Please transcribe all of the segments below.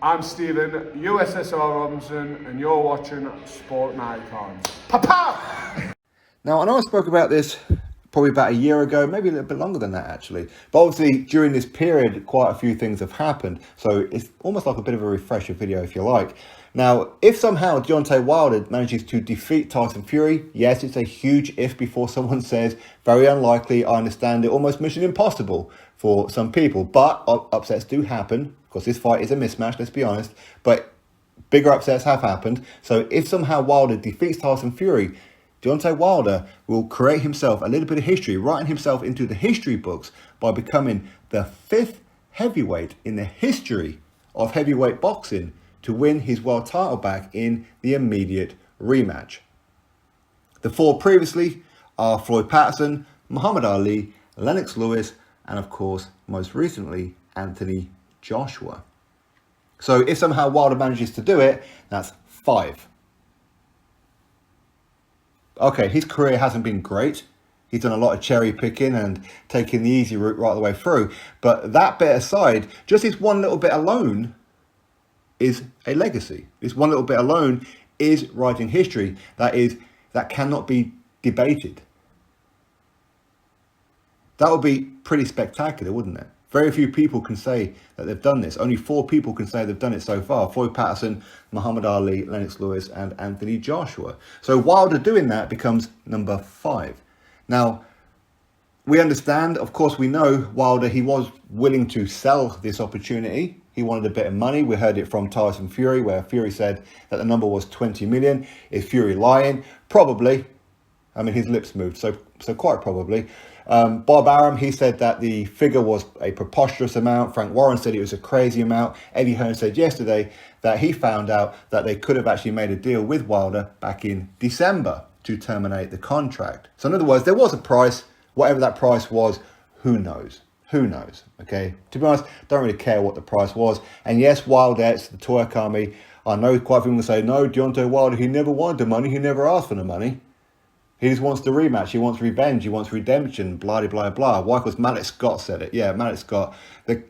I'm Stephen, USSR Robinson, and you're watching Sport Icons. Papa! Now, I know I spoke about this probably about a year ago, maybe a little bit longer than that actually. But obviously, during this period, quite a few things have happened. So it's almost like a bit of a refresher video, if you like. Now, if somehow Deontay Wilder manages to defeat Tyson Fury, yes, it's a huge if before someone says very unlikely. I understand it, almost mission impossible for some people. But upsets do happen, because this fight is a mismatch, let's be honest. But bigger upsets have happened. So if somehow Wilder defeats Tyson Fury, Deontay Wilder will create himself a little bit of history, writing himself into the history books by becoming the 5th heavyweight in the history of heavyweight boxing to win his world title back in the immediate rematch. The 4 previously are Floyd Pattison, Muhammad Ali, Lennox Lewis, and of course, most recently, Anthony Joshua. So if somehow Wilder manages to do it, that's 5. Okay, his career hasn't been great. He's done a lot of cherry picking and taking the easy route right the way through. But that bit aside, just this one little bit alone is a legacy. This one little bit alone is writing history that cannot be debated. That would be pretty spectacular, wouldn't it? Very few people can say that they've done this. Only 4 people can say they've done it so far. Floyd Pattison, Muhammad Ali, Lennox Lewis, and Anthony Joshua. So Wilder doing that becomes number 5. Now, we understand, of course we know, Wilder, he was willing to sell this opportunity. He wanted a bit of money. We heard it from Tyson Fury, where Fury said that the number was 20 million. Is Fury lying? Probably. I mean, his lips moved, so quite probably. Bob Arum, he said that the figure was a preposterous amount. Frank Warren said it was a crazy amount. Eddie Hearn said yesterday that he found out that they could have actually made a deal with Wilder back in December to terminate the contract. So in other words, there was a price. Whatever that price was, who knows? Who knows? Okay. To be honest, don't really care what the price was. And yes, Wildettes, the twerk army, I know quite a few will say, no, Deontay Wilder, he never wanted the money. He never asked for the money. He just wants the rematch. He wants revenge. He wants redemption. Blah, blah, blah. Why? Because Malik Scott said it. Yeah, Malik Scott, the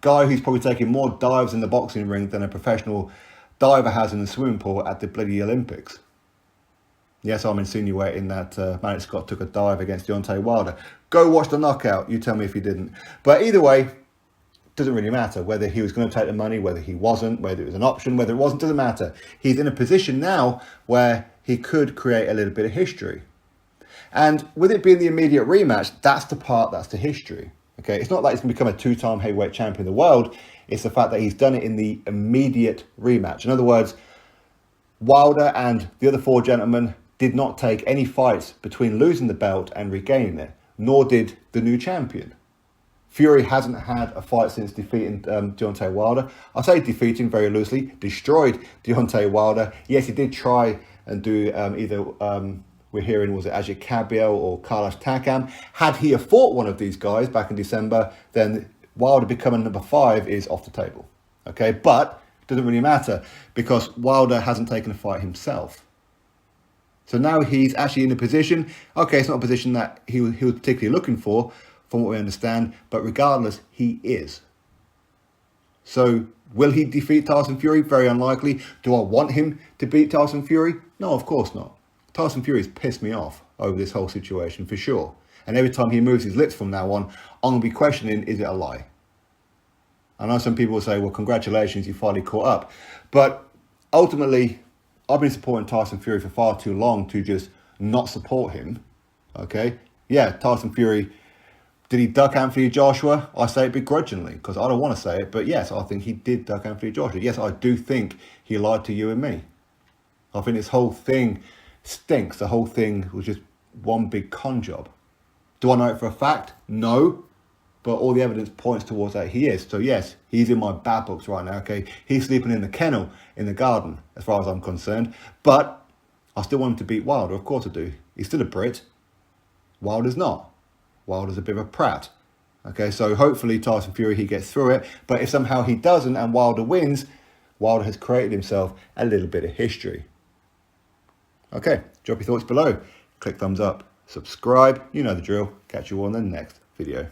guy who's probably taking more dives in the boxing ring than a professional diver has in the swimming pool at the bloody Olympics. Yes, I'm insinuating that Malik Scott took a dive against Deontay Wilder. Go watch the knockout. You tell me if he didn't. But either way, doesn't really matter whether he was going to take the money, whether he wasn't, whether it was an option, whether it wasn't, doesn't matter. He's in a position now where he could create a little bit of history. And with it being the immediate rematch, that's the part that's the history. Okay, it's not like he's going to become a 2-time heavyweight champion of the world. It's the fact that he's done it in the immediate rematch. In other words, Wilder and the other 4 gentlemen did not take any fights between losing the belt and regaining it, nor did the new champion. Fury hasn't had a fight since defeating Deontay Wilder. I say defeating very loosely, destroyed Deontay Wilder. Yes, he did try and do we're hearing, was it Ajit Cabio or Kailash Takam? Had he fought one of these guys back in December, then Wilder becoming number 5 is off the table. Okay, but it doesn't really matter because Wilder hasn't taken a fight himself. So now he's actually in a position, okay, it's not a position that he was particularly looking for, from what we understand, but regardless, he is. So will he defeat Tyson Fury? Very unlikely. Do I want him to beat Tyson Fury? No, of course not. Tyson Fury's pissed me off over this whole situation for sure. And every time he moves his lips from now on, I'm going to be questioning, is it a lie? I know some people will say, well, congratulations, you finally caught up. But ultimately, I've been supporting Tyson Fury for far too long to just not support him. Okay? Yeah, Tyson Fury, did he duck Anthony Joshua? I say it begrudgingly because I don't want to say it. But yes, I think he did duck Anthony Joshua. Yes, I do think he lied to you and me. I think this whole thing stinks. The whole thing was just one big con job. Do I know it for a fact? No. But all the evidence points towards that he is. So yes, he's in my bad books right now, okay? He's sleeping in the kennel in the garden, as far as I'm concerned. But I still want him to beat Wilder, of course I do. He's still a Brit. Wilder's not. Wilder's a bit of a prat. Okay, so hopefully Tyson Fury, he gets through it. But if somehow he doesn't and Wilder wins, Wilder has created himself a little bit of history. Okay, drop your thoughts below. Click thumbs up, subscribe, you know the drill. Catch you all in the next video.